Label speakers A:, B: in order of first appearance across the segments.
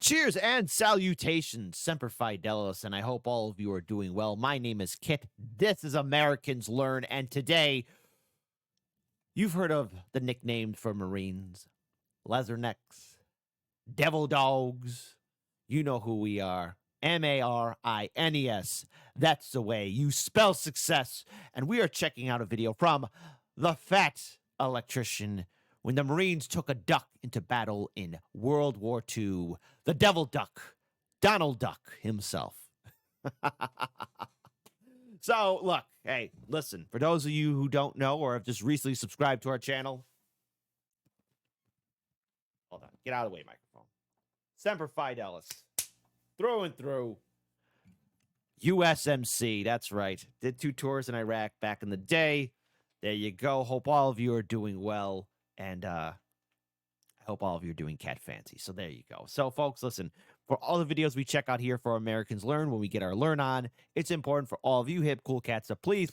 A: Cheers and salutations, Semper Fidelis, and I hope all of you are doing well. My name is Kit. This is Americans Learn, and today, you've heard of the nicknames for Marines, Leathernecks, Devil Dogs. You know who we are. Marines. That's the way you spell success. And we are checking out a video from the Fat Electrician when the Marines took a duck into battle in World War II. The Devil Duck, Donald Duck himself. So, look, hey, listen, for those of you who don't know or have just recently subscribed to our channel, hold on, get out of the way, microphone. Semper Fidelis, through and through. USMC, that's right. Did 2 tours in Iraq back in the day. There you go. Hope all of you are doing well. And I hope all of you are doing cat fancy. So there you go. So, folks, listen, for all the videos we check out here for Americans Learn, when we get our Learn on, it's important for all of you hip, cool cats to please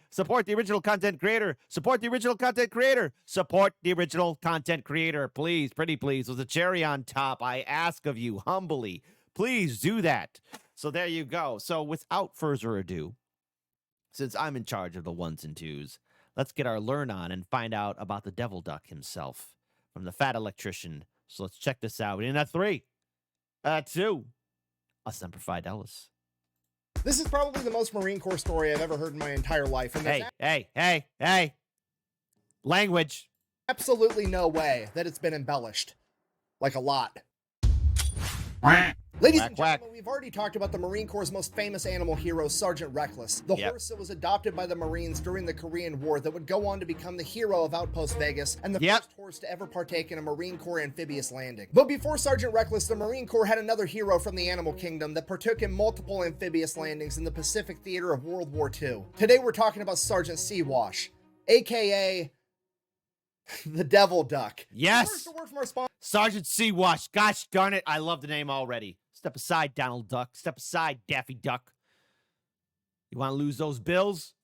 A: support the original content creator. Support the original content creator. Support the original content creator. Please, pretty please. With a cherry on top, I ask of you humbly, please do that. So there you go. So without further ado, since I'm in charge of the ones and twos, let's get our Learn on and find out about the Devil Duck himself from the Fat Electrician. So let's check this out. In a 3, a 2, a Semper Fidelis.
B: This is probably the most Marine Corps story I've ever heard in my entire life. And
A: Hey. Language.
B: Absolutely no way that it's been embellished. Like a lot. Ladies and gentlemen, we've already talked about the Marine Corps' most famous animal hero, Sergeant Reckless, the horse that was adopted by the Marines during the Korean War that would go on to become the hero of Outpost Vegas and the first horse to ever partake in a Marine Corps amphibious landing. But before Sergeant Reckless, the Marine Corps had another hero from the animal kingdom that partook in multiple amphibious landings in the Pacific theater of World War II. Today we're talking about Sergeant Seawash, aka the Devil Duck.
A: Yes!
B: First, a word from our sponsor.
A: Sergeant Seawash. Gosh darn it, I love the name already. Step aside, Donald Duck. Step aside, Daffy Duck. You want to lose those bills?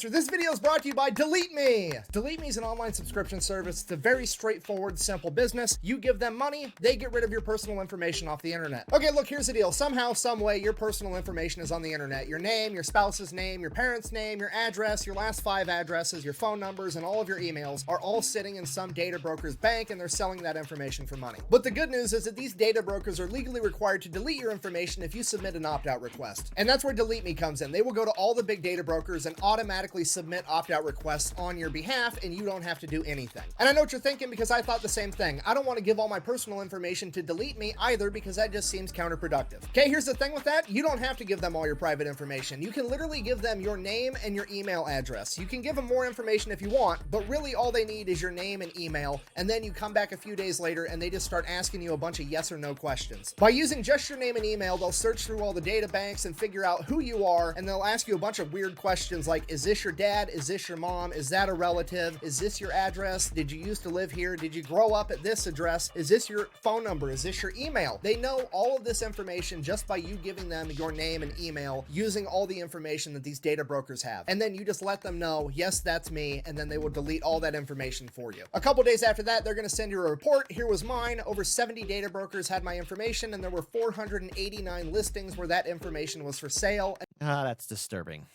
B: This video is brought to you by Delete Me. Delete Me is an online subscription service. It's a very straightforward, simple business. You give them money, they get rid of your personal information off the internet. Okay, look, here's the deal. Somehow, some way, your personal information is on the internet. Your name, your spouse's name, your parents' name, your address, your last 5 addresses, your phone numbers, and all of your emails are all sitting in some data broker's bank, and they're selling that information for money. But the good news is that these data brokers are legally required to delete your information if you submit an opt-out request. And that's where Delete Me comes in. They will go to all the big data brokers and automatically submit opt-out requests on your behalf, and you don't have to do anything. And I know what you're thinking, because I thought the same thing. I don't want to give all my personal information to Delete Me either, because that just seems counterproductive. Okay, here's the thing with that. You don't have to give them all your private information. You can literally give them your name and your email address. You can give them more information if you want, but really all they need is your name and email, and then you come back a few days later and they just start asking you a bunch of yes or no questions. By using just your name and email, they'll search through all the data banks and figure out who you are, and they'll ask you a bunch of weird questions like, is this your dad? Is this your mom? Is that a relative? Is this your address? Did you used to live here? Did you grow up at this address? Is this your phone number? Is this your email? They know all of this information just by you giving them your name and email, using all the information that these data brokers have. And then you just let them know, yes, that's me, and then they will delete all that information for you. A couple days after that, they're going to send you a report. Here was mine. Over 70 data brokers had my information, and there were 489 listings where that information was for sale.
A: That's disturbing.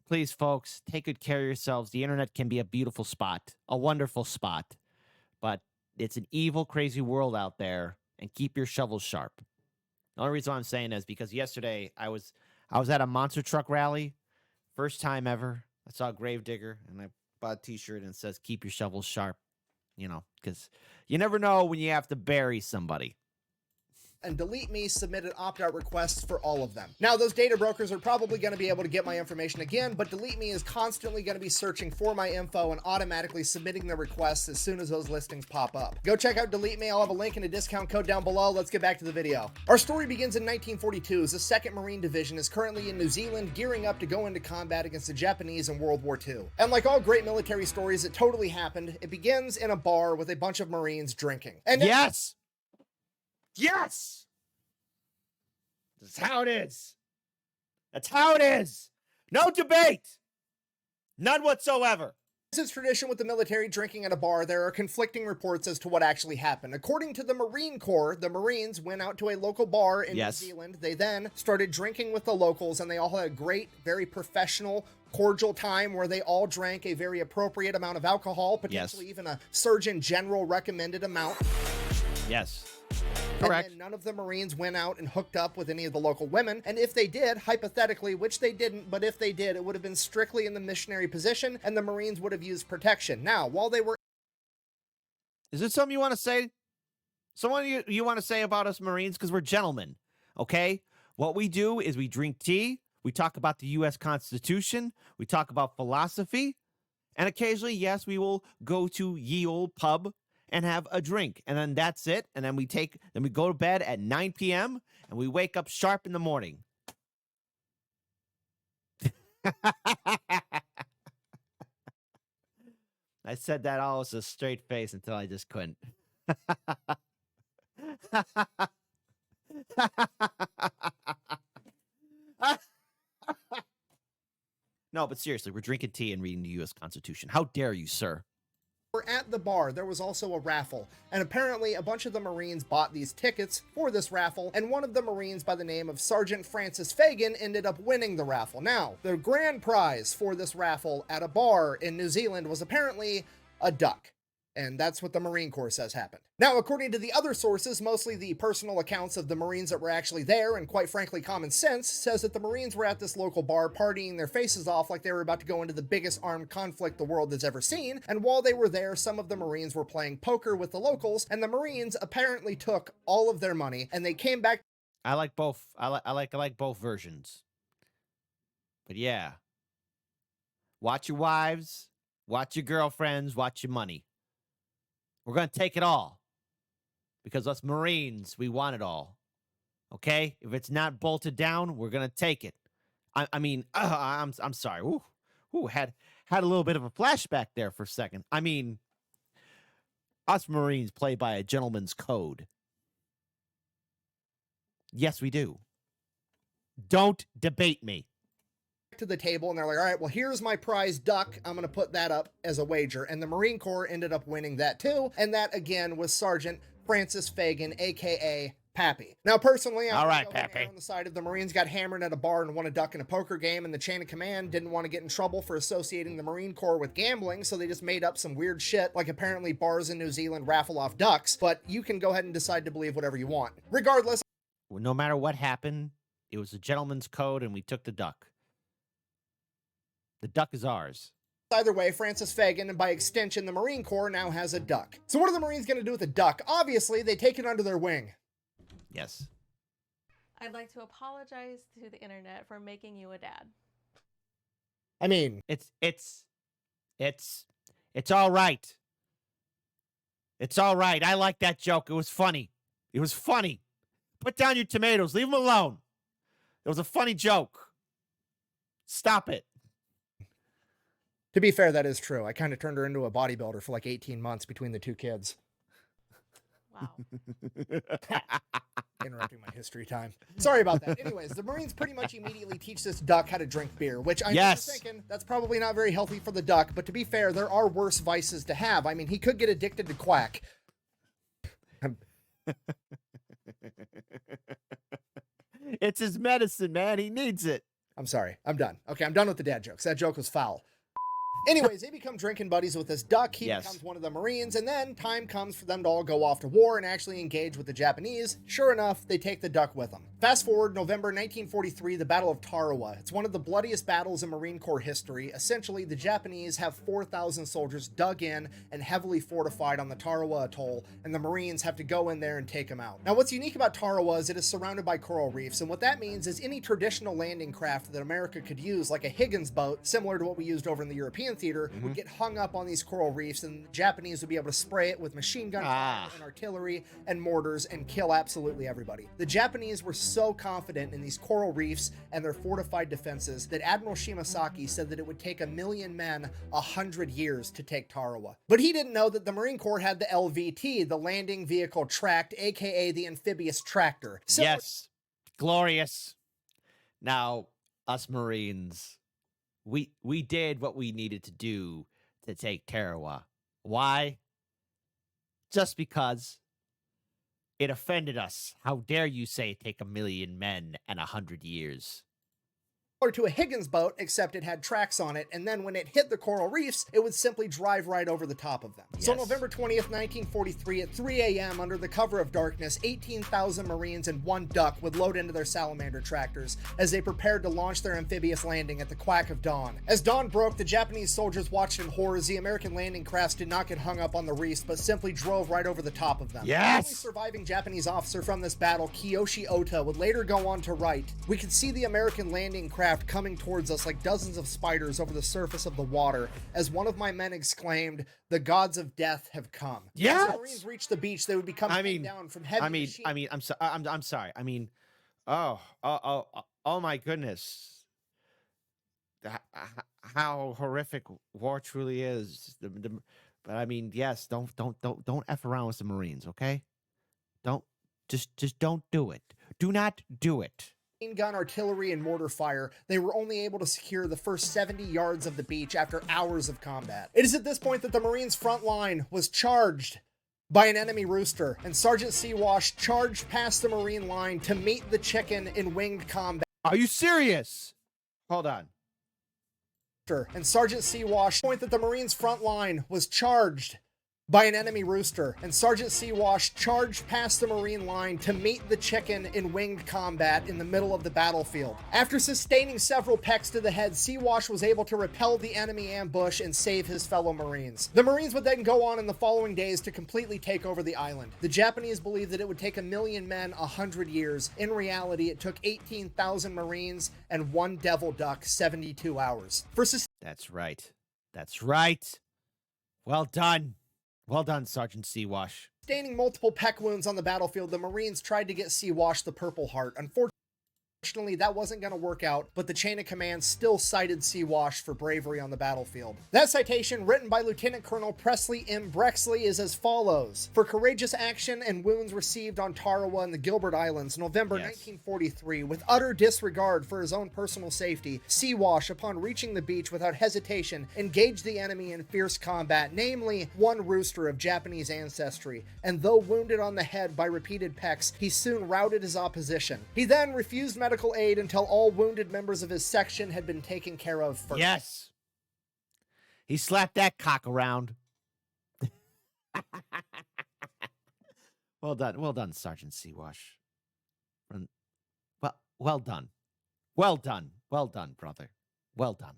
A: Please, folks, take good care of yourselves. The internet can be a beautiful spot, a wonderful spot, but it's an evil, crazy world out there, and keep your shovels sharp. The only reason why I'm saying is because yesterday I was at a monster truck rally, first time ever. I saw a Gravedigger, and I bought a t-shirt and it says, keep your shovels sharp, you know, because you never know when you have to bury somebody.
B: And Delete Me submitted opt-out requests for all of them. Now, those data brokers are probably going to be able to get my information again, but Delete Me is constantly going to be searching for my info and automatically submitting the requests as soon as those listings pop up. Go check out Delete Me. I'll have a link and a discount code down below. Let's get back to the video. Our story begins in 1942 as the 2nd Marine Division is currently in New Zealand gearing up to go into combat against the Japanese in World War II. And like all great military stories, it totally happened. It begins in a bar with a bunch of Marines drinking. And
A: yes! Yes! That's how it is. That's how it is. No debate. None whatsoever.
B: As is tradition with the military drinking at a bar, there are conflicting reports as to what actually happened. According to the Marine Corps, the Marines went out to a local bar in
A: Yes.
B: New Zealand. They then started drinking with the locals, and they all had a great, very professional, cordial time where they all drank a very appropriate amount of alcohol, potentially even a Surgeon General recommended amount.
A: Yes.
B: And
A: Correct.
B: then none of the Marines went out and hooked up with any of the local women. And if they did, hypothetically, which they didn't, but if they did, it would have been strictly in the missionary position, and the Marines would have used protection. Now, while they were
A: Is there something you want to say? Someone you want to say about us Marines? Because we're gentlemen, okay? What we do is we drink tea, we talk about the U.S. Constitution, we talk about philosophy, and occasionally, yes, we will go to ye old pub and have a drink, and then that's it. And then we go to bed at 9 p.m. and we wake up sharp in the morning. I said that all with a straight face until I just couldn't. No, but seriously, we're drinking tea and reading the U.S. Constitution. How dare you, sir?
B: at the bar, there was also a raffle, and apparently a bunch of the Marines bought these tickets for this raffle, and one of the Marines by the name of Sergeant Francis Fagan ended up winning the raffle. Now, the grand prize for this raffle at a bar in New Zealand was apparently a duck. And that's what the Marine Corps says happened. Now, according to the other sources, mostly the personal accounts of the Marines that were actually there, and quite frankly, common sense, says that the Marines were at this local bar partying their faces off like they were about to go into the biggest armed conflict the world has ever seen. And while they were there, some of the Marines were playing poker with the locals, and the Marines apparently took all of their money, and they came back.
A: I like both. I like both versions. But yeah, watch your wives, watch your girlfriends, watch your money. We're going to take it all because us Marines, we want it all. Okay? If it's not bolted down, we're going to take it. I'm sorry. Ooh, had a little bit of a flashback there for a second. I mean, us Marines play by a gentleman's code. Yes, we do. Don't debate me.
B: To the table, and they're like, all right, well, here's my prize duck. I'm going to put that up as a wager. And the Marine Corps ended up winning that too. And that again was Sergeant Francis Fagan, aka Pappy. Now, personally, I'm
A: Pappy.
B: on the side of the Marines got hammered at a bar and won a duck in a poker game, and the chain of command didn't want to get in trouble for associating the Marine Corps with gambling, so they just made up some weird shit, like apparently bars in New Zealand raffle off ducks, but you can go ahead and decide to believe whatever you want. Regardless,
A: No matter what happened, it was a gentleman's code, and we took the duck. The duck is ours.
B: either way, Francis Fagan, and by extension, the Marine Corps now has a duck. So what are the Marines going to do with the duck? Obviously, they take it under their wing.
A: Yes.
C: I'd like to apologize to the internet for making you a dad.
B: I mean,
A: It's all right. It's all right. I like that joke. It was funny. It was funny. Put down your tomatoes. Leave them alone. It was a funny joke. Stop it.
B: to be fair, that is true. I kind of turned her into a bodybuilder for like 18 months between the two kids.
C: Wow.
B: Interrupting my history time. Sorry about that. Anyways, the Marines pretty much immediately teach this duck how to drink beer, which I know
A: Yes.
B: you're thinking that's probably not very healthy for the duck, but to be fair, there are worse vices to have. I mean, he could get addicted to quack.
A: It's his medicine, man. He needs it.
B: I'm sorry. I'm done. Okay, I'm done with the dad jokes. That joke was foul. Anyways, they become drinking buddies with this duck. He
A: Yes.
B: becomes one of the Marines, and then time comes for them to all go off to war and actually engage with the Japanese. Sure enough, they take the duck with them. Fast forward, November 1943, the Battle of Tarawa. It's one of the bloodiest battles in Marine Corps history. Essentially, the Japanese have 4,000 soldiers dug in and heavily fortified on the Tarawa Atoll, and the Marines have to go in there and take them out. Now, what's unique about Tarawa is it is surrounded by coral reefs, and what that means is any traditional landing craft that America could use, like a Higgins boat, similar to what we used over in the European theater, would get hung up on these coral reefs, and the Japanese would be able to spray it with machine gun fire and artillery and mortars and kill absolutely everybody. The Japanese were so confident in these coral reefs and their fortified defenses that Admiral Shimasaki said that it would take 1,000,000 men 100 years to take Tarawa. But he didn't know that the Marine Corps had the LVT, the Landing Vehicle Tracked, aka the Amphibious Tractor. So
A: Yes. Glorious. Now, us Marines, we did what we needed to do to take Tarawa. Why? Just because it offended us. How dare you say take 1,000,000 men and 100 years?
B: To a Higgins boat, except it had tracks on it, and then when it hit the coral reefs, it would simply drive right over the top of them. So
A: Yes.
B: November 20th, 1943, at 3 a.m., under the cover of darkness, 18,000 Marines and one duck would load into their salamander tractors as they prepared to launch their amphibious landing at the quack of dawn. As dawn broke, the Japanese soldiers watched in horror as the American landing crafts did not get hung up on the reefs, but simply drove right over the top of them.
A: Yes!
B: The only surviving Japanese officer from this battle, Kiyoshi Ota, would later go on to write, "We could see the American landing craft coming towards us like dozens of spiders over the surface of the water, as one of my men exclaimed, 'The gods of death have come.'"
A: Yes!
B: As the Marines reached the beach, they would become down from heavy machine.
A: I'm sorry. Oh my goodness. How horrific war truly is. But I mean, yes, don't F around with the Marines, okay? Don't just don't do it. Do not do it.
B: Gun, artillery, and mortar fire, they were only able to secure the first 70 yards of the beach after hours of combat. It is at this point that the Marines' front line was charged by an enemy rooster, and Sergeant Seawash charged past the Marine line to meet the chicken in winged combat.
A: Are you serious? Hold on.
B: And Sergeant Seawash point that the Marines' front line was charged by an enemy rooster, and Sergeant Seawash charged past the Marine line to meet the chicken in winged combat in the middle of the battlefield. After sustaining several pecks to the head, Seawash was able to repel the enemy ambush and save his fellow Marines. The Marines would then go on in the following days to completely take over the island. The Japanese believed that it would take 1,000,000 men 100 years. In reality, it took 18,000 Marines and one devil duck 72 hours.
A: That's right. That's right. Well done. Well done, Sergeant Seawash.
B: Sustaining multiple peck wounds on the battlefield, the Marines tried to get Seawash the Purple Heart. Unfortunately, that wasn't going to work out, but the chain of command still cited Seawash for bravery on the battlefield. That citation, written by Lieutenant Colonel Presley M. Brexley, is as follows. For courageous action and wounds received on Tarawa and the Gilbert Islands, November 1943, with utter disregard for his own personal safety, Seawash, upon reaching the beach without hesitation, engaged the enemy in fierce combat, namely one rooster of Japanese ancestry, and though wounded on the head by repeated pecks, he soon routed his opposition. He then refused medical aid until all wounded members of his section had been taken care of first.
A: Yes. He slapped that cock around. Well done, Sergeant Seawash. Well done. Well done, brother. Well done.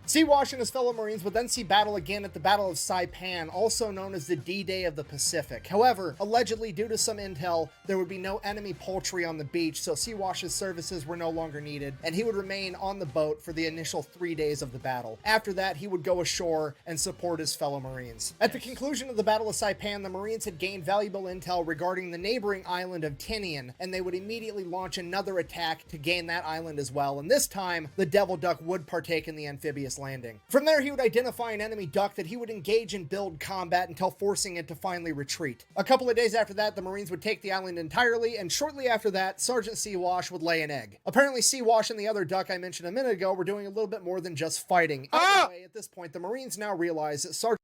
B: Seawash and his fellow Marines would then see battle again at the Battle of Saipan, also known as the D-Day of the Pacific. However, allegedly due to some intel, there would be no enemy poultry on the beach, so Seawash's services were no longer needed, and he would remain on the boat for the initial 3 days of the battle. After that, he would go ashore and support his fellow Marines. At the conclusion of the Battle of Saipan, the Marines had gained valuable intel regarding the neighboring island of Tinian, and they would immediately launch another attack to gain that island as well, and this time, the Devil Duck would partake in the amphibious landing. From there, he would identify an enemy duck that he would engage in build combat until forcing it to finally retreat. A couple of days after that, the Marines would take the island entirely, and shortly after that, Sergeant Seawash would lay an egg. Apparently, Seawash and the other duck I mentioned a minute ago were doing a little bit more than just fighting. Either way, at this point, the Marines now realize that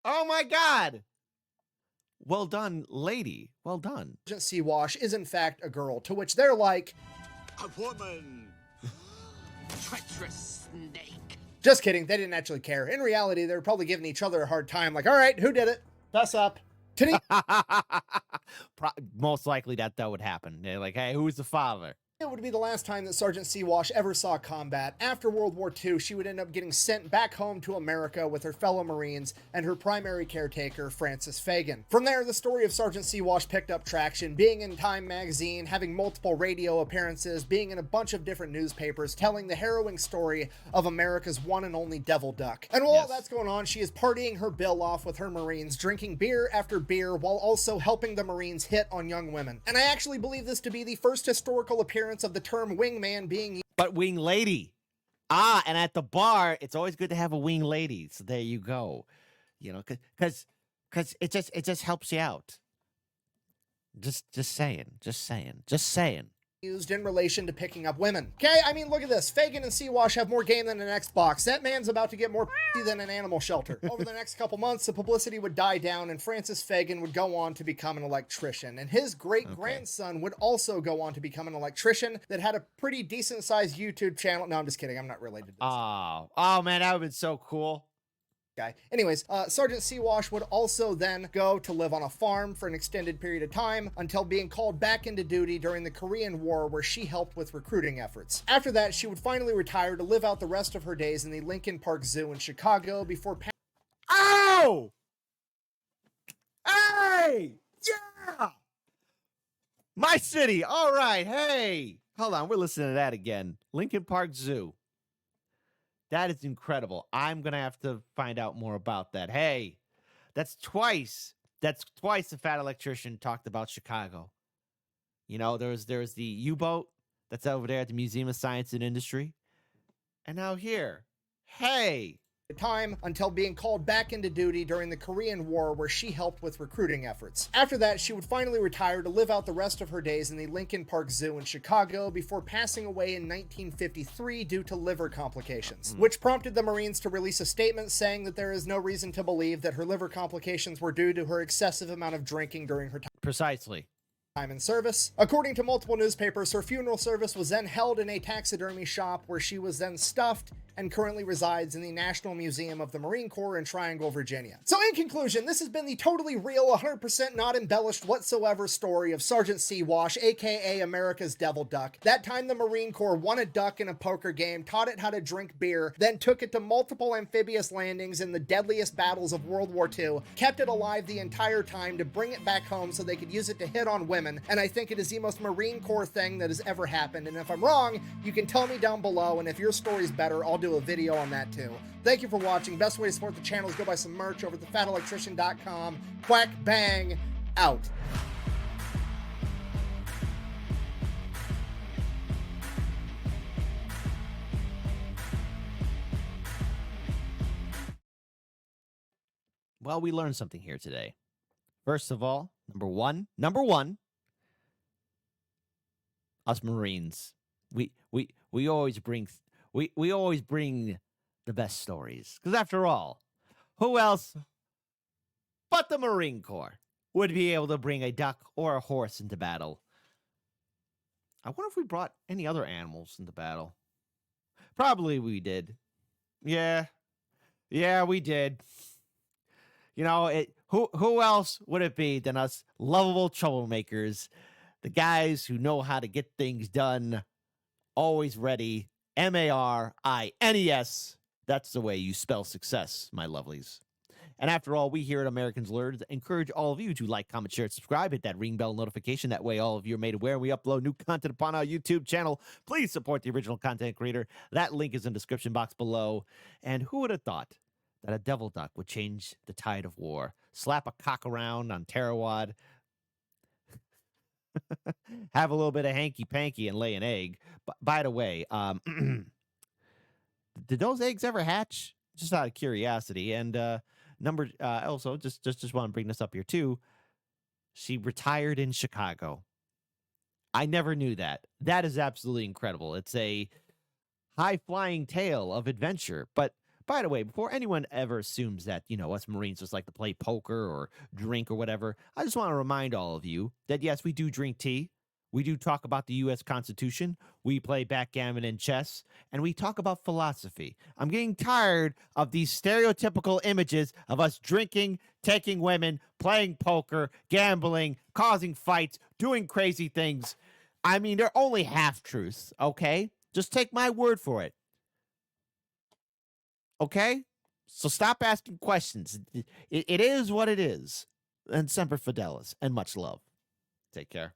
A: Oh my God! Well done, lady. Well done.
B: Sergeant Seawash is in fact a girl, to which they're like,
D: "A woman! Treacherous snake!"
B: just kidding, they didn't actually care. In reality, they were probably giving each other a hard time, like, all right, who did it? Fess up.
A: Most likely that would happen. They're like, hey, who's the father?
B: It would be the last time that Sergeant Seawash ever saw combat. After World War II, she would end up getting sent back home to America with her fellow Marines and her primary caretaker, Francis Fagan. From there, the story of Sergeant Seawash picked up traction, being in Time magazine, having multiple radio appearances, being in a bunch of different newspapers, telling the harrowing story of America's one and only Devil Duck. And while all that's going on, she is partying her bill off with her Marines, drinking beer after beer, while also helping the Marines hit on young women. And I actually believe this to be the first historical appearance of the term wingman being used.
A: But wing lady. And at the bar, it's always good to have a wing lady. So there you go. You know, because it just helps you out. Just saying.
B: used in relation to picking up women. Okay, I mean, look at this. Fagan and Seawash have more game than an Xbox. That man's about to get more than an animal shelter. Over the next couple months, the publicity would die down and Francis Fagan would go on to become an electrician. And his great-grandson would also go on to become an electrician that had a pretty decent-sized YouTube channel. No, I'm just kidding. I'm not related to this.
A: Oh man, that would have been so cool.
B: Guy. Anyways, Sergeant Seawash would also then go to live on a farm for an extended period of time until being called back into duty during the Korean War, where she helped with recruiting efforts. After that, she would finally retire to live out the rest of her days in the Lincoln Park Zoo in Chicago before
A: Oh! Hey! Yeah! My city! All right, hey! Hold on, we're listening to that again. Lincoln Park Zoo. That is incredible. I'm going to have to find out more about that. Hey, that's twice the fat electrician talked about Chicago. You know, there's the U-boat that's over there at the Museum of Science and Industry. And now here. Hey!
B: time until being called back into duty during the Korean War, where she helped with recruiting efforts. After that, she would finally retire to live out the rest of her days in the Lincoln Park Zoo in Chicago before passing away in 1953 due to liver complications, which prompted the Marines to release a statement saying that there is no reason to believe that her liver complications were due to her excessive amount of drinking during her time.
A: Precisely.
B: Time in service. According to multiple newspapers, her funeral service was then held in a taxidermy shop where she was then stuffed and currently resides in the National Museum of the Marine Corps in Triangle, Virginia. So in conclusion, this has been the totally real, 100% not embellished whatsoever story of Sergeant Seawash, aka America's Devil Duck. That time the Marine Corps won a duck in a poker game, taught it how to drink beer, then took it to multiple amphibious landings in the deadliest battles of World War II, kept it alive the entire time to bring it back home so they could use it to hit on women, and I think it is the most Marine Corps thing that has ever happened. And if I'm wrong, you can tell me down below, and if your story's better, I'll do a video on that too. Thank you for watching. Best way to support the channel is go buy some merch over at thefatelectrician.com. Quack bang out.
A: Well, we learned something here today. First of all, number one, us Marines, we always bring we always bring the best stories, because after all, who else but the Marine Corps would be able to bring a duck or a horse into battle? I wonder if we brought any other animals into battle. Probably we did. Yeah, we did. You know, who else would it be than us lovable troublemakers, the guys who know how to get things done, always ready, Marines. That's the way you spell success, my lovelies. And after all, we here at Americans Learned encourage all of you to like, comment, share, subscribe, hit that ring bell notification. That way all of you are made aware we upload new content upon our YouTube channel. Please support the original content creator. That link is in the description box below. And who would have thought that a devil duck would change the tide of war? Slap a cock around on Tarawad, have a little bit of hanky-panky, and lay an egg. By the way, did those eggs ever hatch? Just out of curiosity. And also, just want to bring this up here too. She retired in Chicago. I never knew that. That is absolutely incredible. It's a high-flying tale of adventure. But by the way, before anyone ever assumes that, you know, us Marines just like to play poker or drink or whatever, I just want to remind all of you that, yes, we do drink tea. We do talk about the U.S. Constitution. We play backgammon and chess. And we talk about philosophy. I'm getting tired of these stereotypical images of us drinking, taking women, playing poker, gambling, causing fights, doing crazy things. I mean, they're only half-truths, okay? Just take my word for it. Okay? So stop asking questions. It is what it is. And Semper Fidelis. And much love. Take care.